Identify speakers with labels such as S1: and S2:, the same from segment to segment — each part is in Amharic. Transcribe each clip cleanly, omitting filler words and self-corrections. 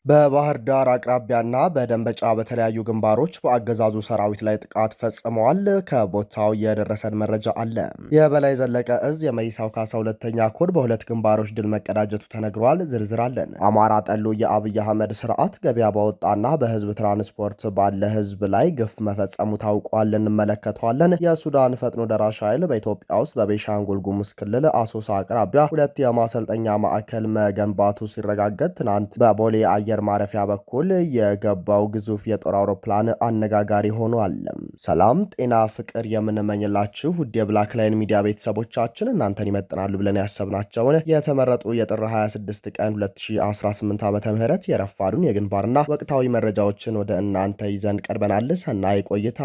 S1: በባህር ዳር አቅራቢያና በደንበጫ በተለያዩ ግንባሮች በአገዛዙ ሰራዊት ላይ ጥቃት ፈጽመዋል። ከቦታው የደረሰን መረጃ አለ። የበላይ ዘለቀ እዝ የመይሳው ካሳ ሁለተኛ ኮር በሁለት ግንባሮች ድል መቀዳጀቱ ተነግሯል። ዝርዝር አለን። አማራ ጠሉ የአብይ አህመድ ስርዓት ገበያ ባወጣና በህዝብ ትራንስፖርት ባለ ህዝብ ላይ ግፍ መፈጸሙ ታውቋል። እንመለከተዋለን። የሱዳን ፈጥኖ ደራሽ ኃይል በኢትዮጵያ ውስጥ በቤሻንጉል ጉሙዝ ክልል አሶሳ አቅራቢያ ሁለት የማሰልጠኛ ማዕከል መገንባቱ ሲረጋገጥ ትናንት በቦሌ አየር ማረፊያ በኩል የገባው ግዙፍ የጦር አውሮፕላን አነጋጋሪ ሆኗል። ሰላም ጤና ፍቅር የምንመኝላችሁ ውድ የብላክ ላይን ሚዲያ ቤተሰቦቻችን እናንተን ይመጥናሉ ብለን ያሰብናቸውን የተመረጡ የጥር 26 ቀን 2018 ዓ.ም የረፋዱን የግንባርና ወቅታዊ መረጃዎችን ወደ እናንተ ይዘን ቀርበናል። ሰናይ ቆይታ።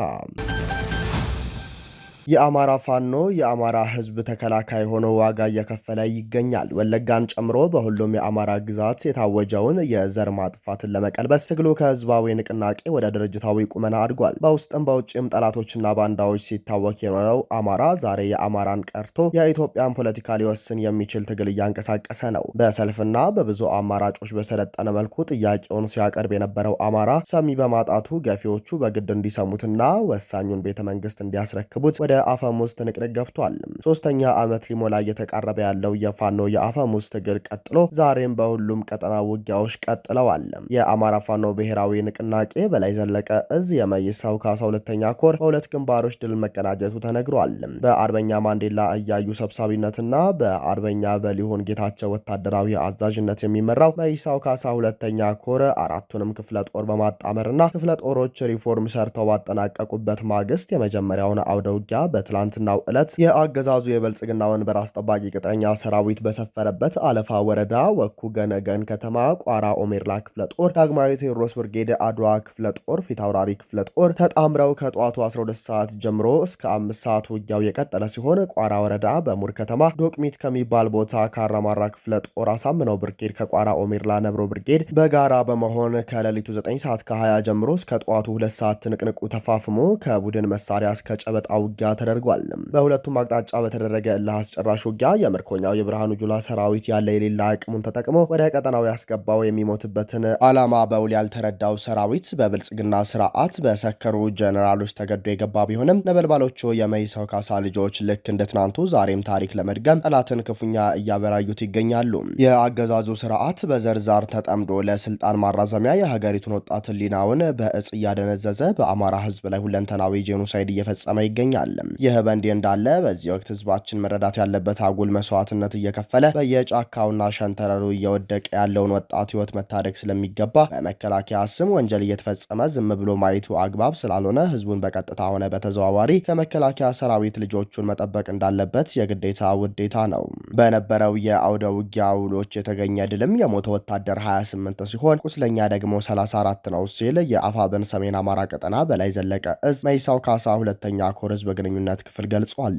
S1: የአማራ ፋኖ የአማራ ህዝብ ተከላካይ ሆኖ ዋጋ እየከፈለ ይገኛል። ወለጋን ጨምሮ በሁሉም የአማራ ግዛት የታወጀውን የዘር ማጥፋትን ለመቀልበስ ትግሉ ከህዝባዊ ንቅናቄ ወደ ድርጅታዊ ቁመና አድጓል። በውስጥም በውጭም ጠላቶችና ባንዳዎች ሲታወክ የኖረው አማራ ዛሬ የአማራን ቀርቶ የኢትዮጵያን ፖለቲካ ሊወስን የሚችል ትግል እያንቀሳቀሰ ነው። በሰልፍና በብዙ አማራጮች በሰለጠነ መልኩ ጥያቄውን ሲያቀርብ የነበረው አማራ ሰሚ በማጣቱ ገፊዎቹ በግድ እንዲሰሙትና ወሳኙን ቤተ መንግስት እንዲያስረክቡት ወደ አፈሙዝ ትንቅንቅ ገብቷል። ሶስተኛ ዓመት ሊሞላ እየተቃረበ ያለው የፋኖ የአፈሙዝ ትግል ቀጥሎ ዛሬም በሁሉም ቀጠና ውጊያዎች ቀጥለዋል። የአማራ ፋኖ ብሔራዊ ንቅናቄ በላይ ዘለቀ እዝ የመይሳው ካሳ ሁለተኛ ኮር በሁለት ግንባሮች ድል መቀናጀቱ ተነግሯል። በአርበኛ ማንዴላ እያዩ ሰብሳቢነትና በአርበኛ በሊሆን ጌታቸው ወታደራዊ አዛዥነት የሚመራው መይሳው ካሳ ሁለተኛ ኮር አራቱንም ክፍለ ጦር በማጣመርና ክፍለ ጦሮች ሪፎርም ሰርተው ባጠናቀቁበት ማግስት የመጀመሪያውን አውደ ውጊያ በትላንትናው ዕለት የአገዛዙ የብልጽግና ወንበር አስጠባቂ ቅጥረኛ ሰራዊት በሰፈረበት አለፋ ወረዳ ወኩ ገነገን ከተማ ቋራ ኦሜርላ ክፍለ ጦር፣ ዳግማዊ ቴዎድሮስ ብርጌድ አድዋ ክፍለ ጦር፣ ፊት አውራሪ ክፍለ ጦር ተጣምረው ከጠዋቱ 12 ሰዓት ጀምሮ እስከ 5 ሰዓት ውጊያው የቀጠለ ሲሆን ቋራ ወረዳ በሙር ከተማ ዶቅሚት ከሚባል ቦታ ካራማራ ክፍለ ጦር አሳምነው ብርጌድ ከቋራ ኦሜርላ ነብሮ ብርጌድ በጋራ በመሆን ከሌሊቱ 9 ሰዓት ከ20 ጀምሮ እስከ ጠዋቱ 2 ሰዓት ትንቅንቁ ተፋፍሞ ከቡድን መሳሪያ እስከ ጨበጣ ውጊያ ተደርጓል። በሁለቱም አቅጣጫ በተደረገ እልህ አስጨራሽ ውጊያ የምርኮኛው የብርሃኑ ጁላ ሰራዊት ያለ የሌላ አቅሙን ተጠቅሞ ወደ ቀጠናው ያስገባው የሚሞትበትን ዓላማ በውል ያልተረዳው ሰራዊት በብልጽግና ስርዓት በሰከሩ ጀነራሎች ተገዶ የገባ ቢሆንም ነበልባሎቹ የመይሳው ካሳ ልጆች ልክ እንደ ትናንቱ ዛሬም ታሪክ ለመድገም ጠላትን ክፉኛ እያበራዩት ይገኛሉ። የአገዛዙ ስርዓት በዘርዛር ተጠምዶ ለስልጣን ማራዘሚያ የሀገሪቱን ወጣት ህሊናውን በእጽ እያደነዘዘ በአማራ ህዝብ ላይ ሁለንተናዊ ጄኖሳይድ እየፈጸመ ይገኛል። ይህ በእንዲህ እንዳለ በዚህ ወቅት ህዝባችን መረዳት ያለበት አጉል መስዋዕትነት እየከፈለ በየጫካውና ሸንተረሩ እየወደቀ ያለውን ወጣት ህይወት መታደግ ስለሚገባ በመከላከያ ስም ወንጀል እየተፈጸመ ዝም ብሎ ማየቱ አግባብ ስላልሆነ ህዝቡን በቀጥታ ሆነ በተዘዋዋሪ ከመከላከያ ሰራዊት ልጆቹን መጠበቅ እንዳለበት የግዴታ ውዴታ ነው። በነበረው የአውደ ውጊያ ውሎች የተገኘ ድልም የሞተ ወታደር 28 ሲሆን ቁስለኛ ደግሞ 34 ነው ሲል የአፋብን ሰሜን አማራ ቀጠና በላይ ዘለቀ እዝ መይሳው ካሳ ሁለተኛ ኮር ህዝብ ግንኙነት ክፍል ገልጿል።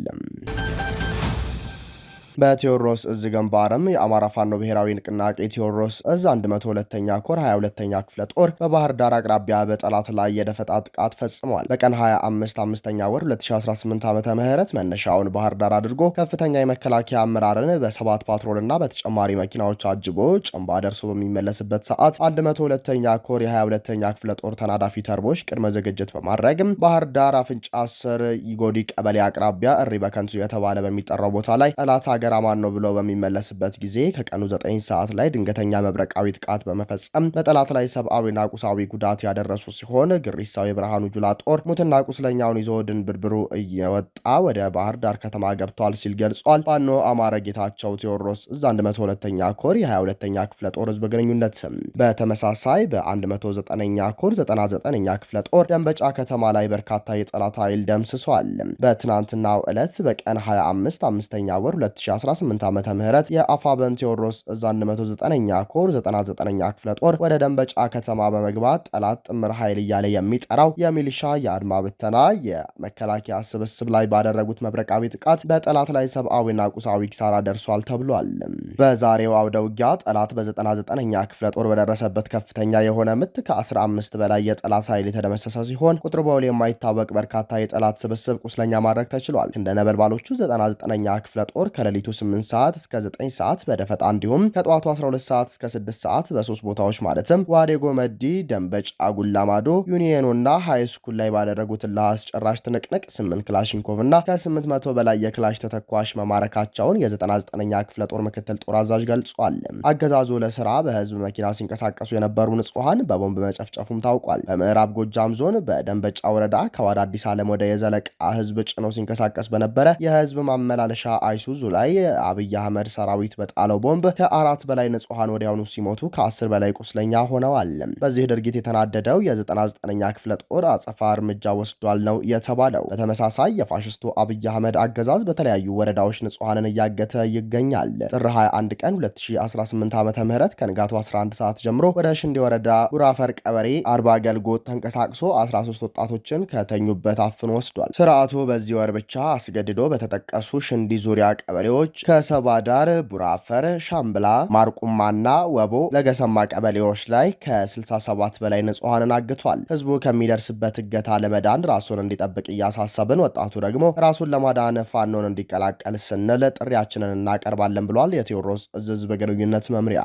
S1: በቴዎድሮስ እዝ ግንባርም የአማራ ፋኖ ብሔራዊ ንቅናቄ ቴዎድሮስ እዝ 102ኛ ኮር 22ኛ ክፍለ ጦር በባህር ዳር አቅራቢያ በጠላት ላይ የደፈጣ ጥቃት ፈጽሟል። በቀን 25 5ኛ ወር 2018 ዓ.ም መነሻውን ባህር ዳር አድርጎ ከፍተኛ የመከላከያ አመራርን በ7 ፓትሮልና በተጨማሪ መኪናዎች አጅቦ ጭንባ ደርሶ በሚመለስበት ሰዓት 102ኛ ኮር የ22ኛ ክፍለ ጦር ተናዳፊ ተርቦች ቅድመ ዝግጅት በማድረግ ባህር ዳር አፍንጫ ስር ይጎዲ ቀበሌ አቅራቢያ እሪ በከንቱ የተባለ በሚጠራው ቦታ ላይ ጠላት አማን ነው ብሎ በሚመለስበት ጊዜ ከቀኑ 9 ሰዓት ላይ ድንገተኛ መብረቃዊ ጥቃት በመፈጸም በጠላት ላይ ሰብአዊና ቁሳዊ ጉዳት ያደረሱ ሲሆን ግሪሳው የብርሃኑ ጁላ ጦር ሙትና ቁስለኛውን ይዞ ድንብርብሩ እየወጣ ወደ ባህር ዳር ከተማ ገብቷል ሲል ገልጿል። ፋኖ አማረ ጌታቸው ቴዎድሮስ እዝ 102ኛ ኮር የ22ኛ ክፍለ ጦር ህዝብ ግንኙነት በተመሳሳይ በ109ኛ ኮር 99ኛ ክፍለ ጦር ደንበጫ ከተማ ላይ በርካታ የጠላት ኃይል ደምስሷል። በትናንትናው ዕለት በቀን 25 5ኛ ወር 2018 ዓመተ ምህረት የአፋበን ቴዎድሮስ እዝ 109ኛ ኮር 99ኛ ክፍለ ጦር ወደ ደንበጫ ከተማ በመግባት ጠላት ጥምር ኃይል እያለ የሚጠራው የሚሊሻ የአድማ ብተና የመከላከያ ስብስብ ላይ ባደረጉት መብረቃዊ ጥቃት በጠላት ላይ ሰብአዊና ቁሳዊ ኪሳራ ደርሷል ተብሏል። በዛሬው አውደ ውጊያ ጠላት በ99ኛ ክፍለ ጦር በደረሰበት ከፍተኛ የሆነ ምት ከ15 በላይ የጠላት ኃይል የተደመሰሰ ሲሆን ቁጥር በውል የማይታወቅ በርካታ የጠላት ስብስብ ቁስለኛ ማድረግ ተችሏል። እንደ ነበልባሎቹ 99ኛ ክፍለ ጦር ከሌሊቱ ከሌሊቱ 8 ሰዓት እስከ 9 ሰዓት በደፈጣ እንዲሁም ከጠዋቱ 12 ሰዓት እስከ 6 ሰዓት በ3 ቦታዎች ማለትም ዋዴ ጎመዲ፣ ደንበጫ፣ ጉላማዶ፣ ዩኒየኖና ሃይስኩል ላይ ባደረጉት ለአስጨራሽ ትንቅንቅ 8 ክላሽንኮቭ እና ከ800 በላይ የክላሽ ተተኳሽ መማረካቸውን የ99ኛ ክፍለ ጦር ምክትል ጦር አዛዥ ገልጿል። አገዛዙ ለስራ በህዝብ መኪና ሲንቀሳቀሱ የነበሩ ንጹሃን በቦምብ መጨፍጨፉም ታውቋል። በምዕራብ ጎጃም ዞን በደንበጫ ወረዳ ከዋዳ አዲስ ዓለም ወደ የዘለቃ ህዝብ ጭኖ ሲንቀሳቀስ በነበረ የህዝብ ማመላለሻ አይሱዙ ላይ አብይ አህመድ ሰራዊት በጣለው ቦምብ ከ4 በላይ ንጹሃን ወዲያውኑ ሲሞቱ ከ10 በላይ ቁስለኛ ሆነዋል። በዚህ ድርጊት የተናደደው የ99ኛ ክፍለ ጦር አጸፋ እርምጃ ወስዷል ነው የተባለው። በተመሳሳይ የፋሽስቱ አብይ አህመድ አገዛዝ በተለያዩ ወረዳዎች ንጹሃንን እያገተ ይገኛል። ጥር 21 ቀን 2018 ዓ.ም ከንጋቱ 11 ሰዓት ጀምሮ ወደ ሽንዲ ወረዳ ጉራፈር ቀበሬ አርባ ገልጎት ተንቀሳቅሶ 13 ወጣቶችን ከተኙበት አፍኖ ወስዷል። ስርዓቱ በዚህ ወር ብቻ አስገድዶ በተጠቀሱ ሽንዲ ዙሪያ ቀበሌዎች ከሰባዳር፣ ቡራፈር፣ ሻምብላ፣ ማርቁማና ወቦ ለገሰማ ቀበሌዎች ላይ ከ67 በላይ ንጹሃንን አግቷል። ህዝቡ ከሚደርስበት እገታ ለመዳን ራሱን እንዲጠብቅ እያሳሰብን፣ ወጣቱ ደግሞ ራሱን ለማዳን ፋኖን እንዲቀላቀል ስንል ጥሪያችንን እናቀርባለን ብሏል የቴዎድሮስ ዕዝ ህዝብ ግንኙነት መምሪያ።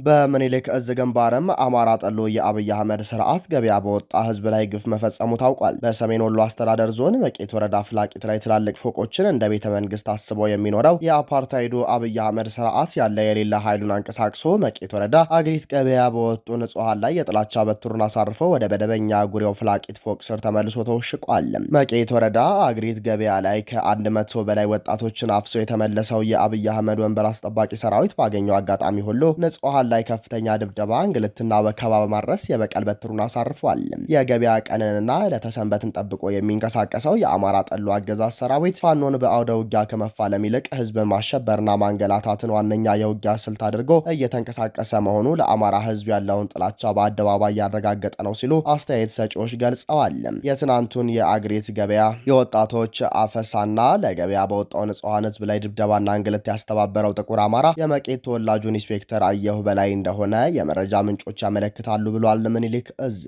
S1: በምኒልክ ዕዝ ግንባርም አማራ ጠሎ የአብይ አህመድ ስርዓት ገበያ በወጣ ህዝብ ላይ ግፍ መፈጸሙ ታውቋል። በሰሜን ወሎ አስተዳደር ዞን መቄት ወረዳ ፍላቂት ላይ ትላልቅ ፎቆችን እንደ ቤተ መንግስት አስበው የሚኖረው የአፓርታይዱ አብይ አህመድ ስርዓት ያለ የሌላ ኃይሉን አንቀሳቅሶ መቄት ወረዳ አግሪት ገበያ በወጡ ንጹሃን ላይ የጥላቻ በትሩን አሳርፎ ወደ መደበኛ ጉሬው ፍላቂት ፎቅ ስር ተመልሶ ተወሽቋል። መቄት ወረዳ አግሪት ገበያ ላይ ከ100 በላይ ወጣቶችን አፍሶ የተመለሰው የአብይ አህመድ ወንበር አስጠባቂ ሰራዊት ባገኘው አጋጣሚ ሁሉ ንጹሃን ላይ ከፍተኛ ድብደባ፣ እንግልትና ወከባ በማድረስ የበቀል በትሩን አሳርፏል። የገበያ ቀንንና ለተሰንበትን ጠብቆ የሚንቀሳቀሰው የአማራ ጠሎ አገዛዝ ሰራዊት ፋኖን በአውደ ውጊያ ከመፋለም ይልቅ ህዝብን ማሸበርና ማንገላታትን ዋነኛ የውጊያ ስልት አድርጎ እየተንቀሳቀሰ መሆኑ ለአማራ ህዝብ ያለውን ጥላቻ በአደባባይ ያረጋገጠ ነው ሲሉ አስተያየት ሰጪዎች ገልጸዋል። የትናንቱን የአግሬት ገበያ የወጣቶች አፈሳና ለገበያ በወጣው ንጹሃን ህዝብ ላይ ድብደባና እንግልት ያስተባበረው ጥቁር አማራ የመቄት ተወላጁን ኢንስፔክተር አየሁ በላይ እንደሆነ የመረጃ ምንጮች ያመለክታሉ ብሏል። ምኒልክ ዕዝ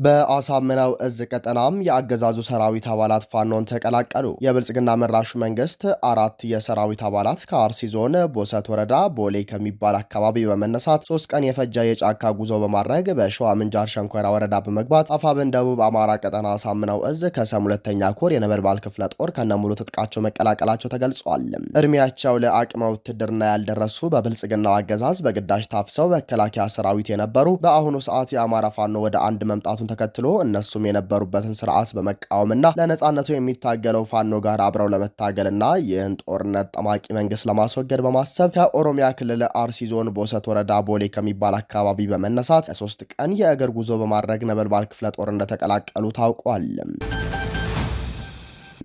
S1: በአሳምነው ዕዝ ቀጠናም የአገዛዙ ሰራዊት አባላት ፋኖን ተቀላቀሉ። የብልጽግና መራሹ መንግስት 4 የሰራዊት አባላት ከአርሲ ዞን ቦሰት ወረዳ ቦሌ ከሚባል አካባቢ በመነሳት 3 ቀን የፈጀ የጫካ ጉዞ በማድረግ በሸዋ ምንጃር ሸንኮራ ወረዳ በመግባት አፋብን ደቡብ አማራ ቀጠና አሳምነው ዕዝ ከሰም 2ኛ ኮር የነበልባል ክፍለ ጦር ከነሙሉ ትጥቃቸው መቀላቀላቸው ተገልጿል። እድሜያቸው ለአቅመ ውትድርና ያልደረሱ በብልጽግናው አገዛዝ በግዳጅ ታፍሰው መከላከያ ሰራዊት የነበሩ በአሁኑ ሰዓት የአማራ ፋኖ ወደ አንድ መምጣቱን ተከትሎ እነሱም የነበሩበትን ስርዓት በመቃወምና ለነጻነቱ የሚታገለው ፋኖ ጋር አብረው ለመታገልና ይህን ጦርነት ጠማቂ መንግስት ለማስወገድ በማሰብ ከኦሮሚያ ክልል አርሲ ዞን ቦሰት ወረዳ ቦሌ ከሚባል አካባቢ በመነሳት ለ3 ቀን የእግር ጉዞ በማድረግ ነበልባል ክፍለ ጦር እንደተቀላቀሉ ታውቋል።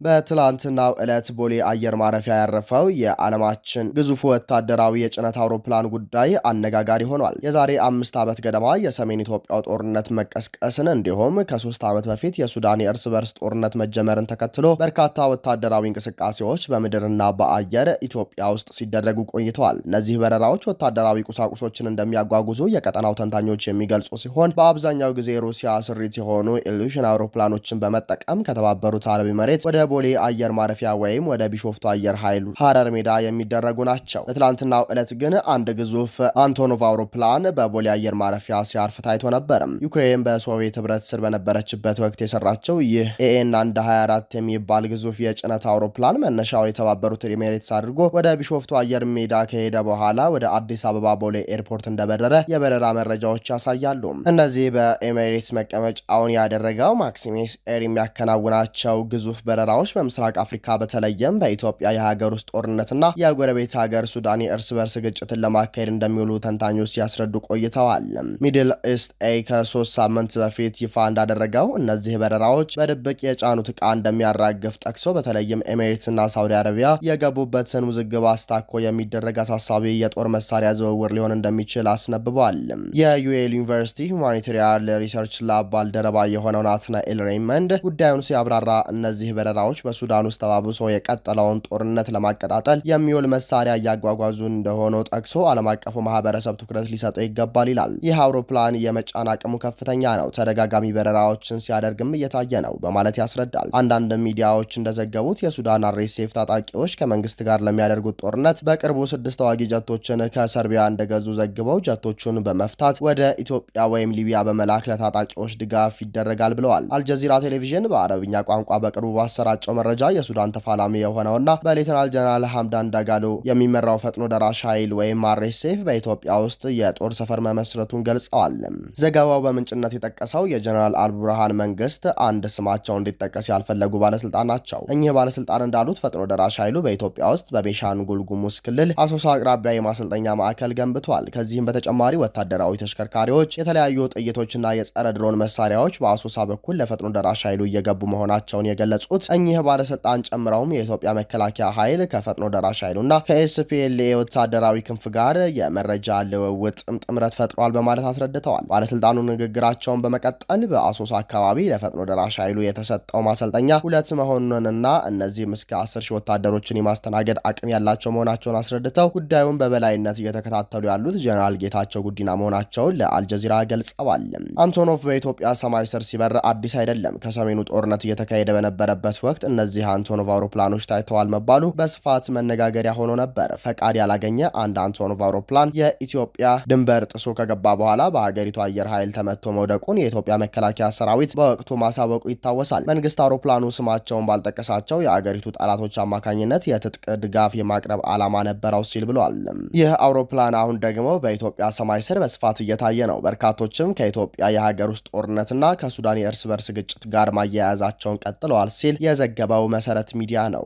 S1: በትላንትናው ዕለት ቦሌ አየር ማረፊያ ያረፈው የዓለማችን ግዙፉ ወታደራዊ የጭነት አውሮፕላን ጉዳይ አነጋጋሪ ሆኗል። የዛሬ 5 ዓመት ገደማ የሰሜን ኢትዮጵያው ጦርነት መቀስቀስን እንዲሁም ከ3 ዓመት በፊት የሱዳን የእርስ በርስ ጦርነት መጀመርን ተከትሎ በርካታ ወታደራዊ እንቅስቃሴዎች በምድርና በአየር ኢትዮጵያ ውስጥ ሲደረጉ ቆይተዋል። እነዚህ በረራዎች ወታደራዊ ቁሳቁሶችን እንደሚያጓጉዙ የቀጠናው ተንታኞች የሚገልጹ ሲሆን በአብዛኛው ጊዜ ሩሲያ ስሪት የሆኑ ኢሉዥን አውሮፕላኖችን በመጠቀም ከተባበሩት አረብ ኤሚሬትስ ወደ ቦሌ አየር ማረፊያ ወይም ወደ ቢሾፍቱ አየር ኃይል ሐረር ሜዳ የሚደረጉ ናቸው። በትላንትናው ዕለት ግን አንድ ግዙፍ አንቶኖቭ አውሮፕላን በቦሌ አየር ማረፊያ ሲያርፍ ታይቶ ነበር። ዩክሬን በሶቪየት ህብረት ስር በነበረችበት ወቅት የሰራቸው ይህ ኤኤን 124 የሚባል ግዙፍ የጭነት አውሮፕላን መነሻው የተባበሩት ኤሚሬትስ አድርጎ ወደ ቢሾፍቱ አየር ሜዳ ከሄደ በኋላ ወደ አዲስ አበባ ቦሌ ኤርፖርት እንደበረረ የበረራ መረጃዎች ያሳያሉ። እነዚህ በኤሚሬትስ መቀመጫውን ያደረገው ማክሲሜስ ኤር የሚያከናውናቸው ግዙፍ በረራዎች በምስራቅ አፍሪካ በተለይም በኢትዮጵያ የሀገር ውስጥ ጦርነትና የጎረቤት ሀገር ሱዳን የእርስ በርስ ግጭትን ለማካሄድ እንደሚውሉ ተንታኞች ሲያስረዱ ቆይተዋል። ሚድል ኢስት ኤይ ከ3 ሳምንት በፊት ይፋ እንዳደረገው እነዚህ በረራዎች በድብቅ የጫኑት ዕቃ እንደሚያራግፍ ጠቅሶ በተለይም ኤሚሬትስና ሳውዲ አረቢያ የገቡበትን ውዝግብ አስታኮ የሚደረግ አሳሳቢ የጦር መሳሪያ ዝውውር ሊሆን እንደሚችል አስነብቧል። የዩኤል ዩኒቨርሲቲ ሁማኒታሪያን ሪሰርች ላብ ባልደረባ የሆነው ናትናኤል ሬይመንድ ጉዳዩን ሲያብራራ እነዚህ በረራዎች ወታደሮች በሱዳን ውስጥ ተባብሶ የቀጠለውን ጦርነት ለማቀጣጠል የሚውል መሳሪያ እያጓጓዙ እንደሆነ ጠቅሶ ዓለም አቀፉ ማህበረሰብ ትኩረት ሊሰጠው ይገባል ይላል። ይህ አውሮፕላን የመጫን አቅሙ ከፍተኛ ነው፣ ተደጋጋሚ በረራዎችን ሲያደርግም እየታየ ነው በማለት ያስረዳል። አንዳንድ ሚዲያዎች እንደዘገቡት የሱዳን አርኤስኤፍ ታጣቂዎች ከመንግስት ጋር ለሚያደርጉት ጦርነት በቅርቡ 6 ተዋጊ ጀቶችን ከሰርቢያ እንደገዙ ዘግበው ጀቶቹን በመፍታት ወደ ኢትዮጵያ ወይም ሊቢያ በመላክ ለታጣቂዎች ድጋፍ ይደረጋል ብለዋል። አልጀዚራ ቴሌቪዥን በአረብኛ ቋንቋ በቅርቡ ባሰራጨው መረጃ የሱዳን ተፋላሚ የሆነውና በሌተናል ጀነራል ሐምዳን ዳጋሎ የሚመራው ፈጥኖ ደራሽ ኃይል ወይም አርኤስኤፍ በኢትዮጵያ ውስጥ የጦር ሰፈር መመስረቱን ገልጸዋል። ዘገባው በምንጭነት የጠቀሰው የጀነራል አልቡርሃን መንግስት አንድ ስማቸው እንዲጠቀስ ያልፈለጉ ባለስልጣን ናቸው። እኚህ ባለስልጣን እንዳሉት ፈጥኖ ደራሽ ኃይሉ በኢትዮጵያ ውስጥ በቤኒሻንጉል ጉሙዝ ክልል አሶሳ አቅራቢያ የማሰልጠኛ ማዕከል ገንብቷል። ከዚህም በተጨማሪ ወታደራዊ ተሽከርካሪዎች፣ የተለያዩ ጥይቶችና የጸረ ድሮን መሳሪያዎች በአሶሳ በኩል ለፈጥኖ ደራሽ ኃይሉ እየገቡ መሆናቸውን የገለጹት እኚህ ባለስልጣን ጨምረውም የኢትዮጵያ መከላከያ ኃይል ከፈጥኖ ደራሽ ኃይሉና ከኤስፒኤልኤ ወታደራዊ ክንፍ ጋር የመረጃ ልውውጥ ጥምረት ፈጥሯል በማለት አስረድተዋል። ባለስልጣኑ ንግግራቸውን በመቀጠል በአሶሳ አካባቢ ለፈጥኖ ደራሽ ኃይሉ የተሰጠው ማሰልጠኛ 2 መሆኑንና እነዚህም እስከ 10 ሺህ ወታደሮችን የማስተናገድ አቅም ያላቸው መሆናቸውን አስረድተው ጉዳዩን በበላይነት እየተከታተሉ ያሉት ጀነራል ጌታቸው ጉዲና መሆናቸውን ለአልጀዚራ ገልጸዋል። አንቶኖቭ በኢትዮጵያ ሰማይ ስር ሲበር አዲስ አይደለም። ከሰሜኑ ጦርነት እየተካሄደ በነበረበት ወቅት እነዚህ አንቶኖቭ አውሮፕላኖች ታይተዋል መባሉ በስፋት መነጋገሪያ ሆኖ ነበር። ፈቃድ ያላገኘ አንድ አንቶኖቭ አውሮፕላን የኢትዮጵያ ድንበር ጥሶ ከገባ በኋላ በሀገሪቱ አየር ኃይል ተመቶ መውደቁን የኢትዮጵያ መከላከያ ሰራዊት በወቅቱ ማሳወቁ ይታወሳል። መንግስት አውሮፕላኑ ስማቸውን ባልጠቀሳቸው የአገሪቱ ጠላቶች አማካኝነት የትጥቅ ድጋፍ የማቅረብ ዓላማ ነበረው ሲል ብሏል። ይህ አውሮፕላን አሁን ደግሞ በኢትዮጵያ ሰማይ ስር በስፋት እየታየ ነው። በርካቶችም ከኢትዮጵያ የሀገር ውስጥ ጦርነትና ከሱዳን የእርስ በርስ ግጭት ጋር ማያያዛቸውን ቀጥለዋል ሲል የዘገበው መሰረት ሚዲያ ነው።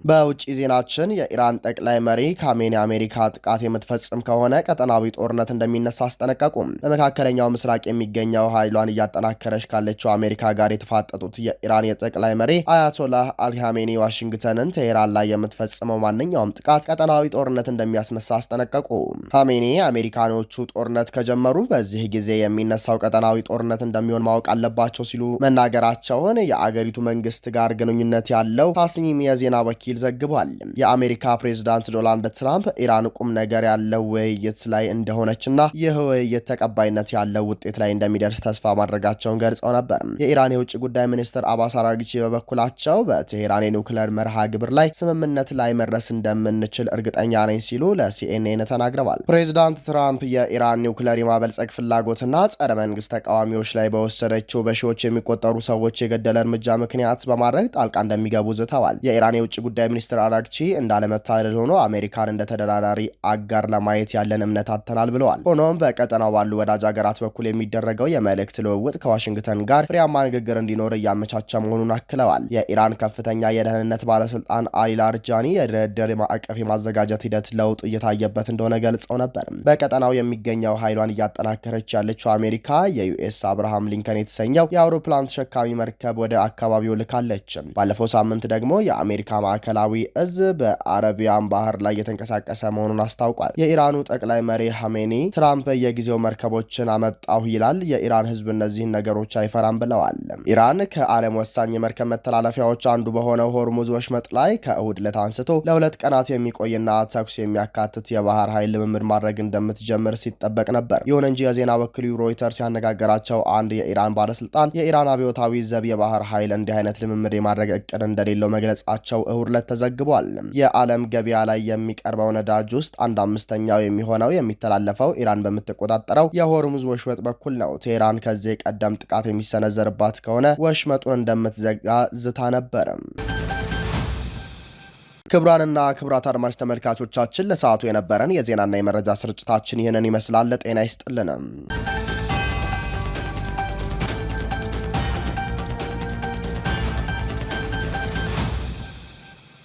S1: በውጭ ዜናችን የኢራን ጠቅላይ መሪ ካሜኒ አሜሪካ ጥቃት የምትፈጽም ከሆነ ቀጠናዊ ጦርነት እንደሚነሳ አስጠነቀቁ። በመካከለኛው ምስራቅ የሚገኘው ኃይሏን እያጠናከረች ካለችው አሜሪካ ጋር የተፋጠጡት የኢራን የጠቅላይ መሪ አያቶላህ አልካሜኒ ዋሽንግተንን ቴሄራን ላይ የምትፈጽመው ማንኛውም ጥቃት ቀጠናዊ ጦርነት እንደሚያስነሳ አስጠነቀቁ። ካሜኒ አሜሪካኖቹ ጦርነት ከጀመሩ በዚህ ጊዜ የሚነሳው ቀጠናዊ ጦርነት እንደሚሆን ማወቅ አለባቸው ሲሉ መናገራቸውን የአገሪቱ መንግስት ጋር ግንኙነት ያለው ታስኒም የዜና ወኪል ዘግቧል። የአሜሪካ ፕሬዝዳንት ዶናልድ ትራምፕ ኢራን ቁም ነገር ያለው ውይይት ላይ እንደሆነችና ይህ ውይይት ተቀባይነት ያለው ውጤት ላይ እንደሚደርስ ተስፋ ማድረጋቸውን ገልጸው ነበር። የኢራን የውጭ ጉዳይ ሚኒስትር አባስ አራግቺ በበኩላቸው በቴሄራን የኒውክሌር መርሃ ግብር ላይ ስምምነት ላይ መድረስ እንደምንችል እርግጠኛ ነኝ ሲሉ ለሲኤንኤን ተናግረዋል። ፕሬዝዳንት ትራምፕ የኢራን ኒውክሌር የማበልጸግ ፍላጎትና ጸረ መንግስት ተቃዋሚዎች ላይ በወሰደችው በሺዎች የሚቆጠሩ ሰዎች የገደለ እርምጃ ምክንያት በማድረግ ጣልቃ እንደሚገቡ ዝተዋል። የኢራን የውጭ ጉዳይ ሚኒስትር አራግቺ እንዳለመታደል ሆኖ አሜሪካን እንደ ተደራዳሪ አጋር ለማየት ያለን እምነት አጥተናል ብለዋል። ሆኖም በቀጠናው ባሉ ወዳጅ ሀገራት በኩል የሚደረገው የመልእክት ልውውጥ ከዋሽንግተን ጋር ፍሬያማ ንግግር እንዲኖር እያመቻቸ መሆኑን አክለዋል። የኢራን ከፍተኛ የደህንነት ባለስልጣን አሊ ላርጃኒ የድርድር ማዕቀፍ የማዘጋጀት ሂደት ለውጥ እየታየበት እንደሆነ ገልጸው ነበር። በቀጠናው የሚገኘው ኃይሏን እያጠናከረች ያለችው አሜሪካ የዩኤስ አብርሃም ሊንከን የተሰኘው የአውሮፕላን ተሸካሚ መርከብ ወደ አካባቢው ልካለች። ባለፈው ሳምንት ደግሞ የአሜሪካ ማዕከላዊ እዝ በአረቢያን ባህር ላይ የተንቀሳቀሰ መሆኑን አስታውቋል። የኢራኑ ጠቅላይ መሪ ሐሜኒ ትራምፕ የጊዜው መርከቦችን አመጣሁ ይላል፣ የኢራን ህዝብ እነዚህን ነገሮች አይፈራም ብለዋል። ኢራን ከዓለም ወሳኝ የመርከብ መተላለፊያዎች አንዱ በሆነው ሆርሙዝ ወሽመጥ ላይ ከእሁድ ዕለት አንስቶ ለ2 ቀናት የሚቆይና ተኩስ የሚያካትት የባህር ኃይል ልምምድ ማድረግ እንደምትጀምር ሲጠበቅ ነበር። ይሁን እንጂ የዜና ወኪሉ ሮይተርስ ያነጋገራቸው አንድ የኢራን ባለስልጣን የኢራን አብዮታዊ ዘብ የባህር ኃይል እንዲህ አይነት ልምምድ የማድረግ እቅድ እንደሌለው መግለጻቸው እሁድ ዕለት ተዘግቧል። የዓለም ገበያ ላይ የሚቀርበው ነዳጅ ውስጥ 1/5 የሚሆነው የሚተላለፈው ኢራን በምትቆጣጠረው የሆርሙዝ ወሽመጥ በኩል ነው። ቴህራን ከዚህ ቀደም ጥቃት የሚሰነዘርባት ከሆነ ወሽመጡን እንደምትዘጋ ዝታ ነበር። ክቡራንና ክቡራት አድማጭ ተመልካቾቻችን ለሰዓቱ የነበረን የዜናና የመረጃ ስርጭታችን ይህንን ይመስላል። ጤና ይስጥልን።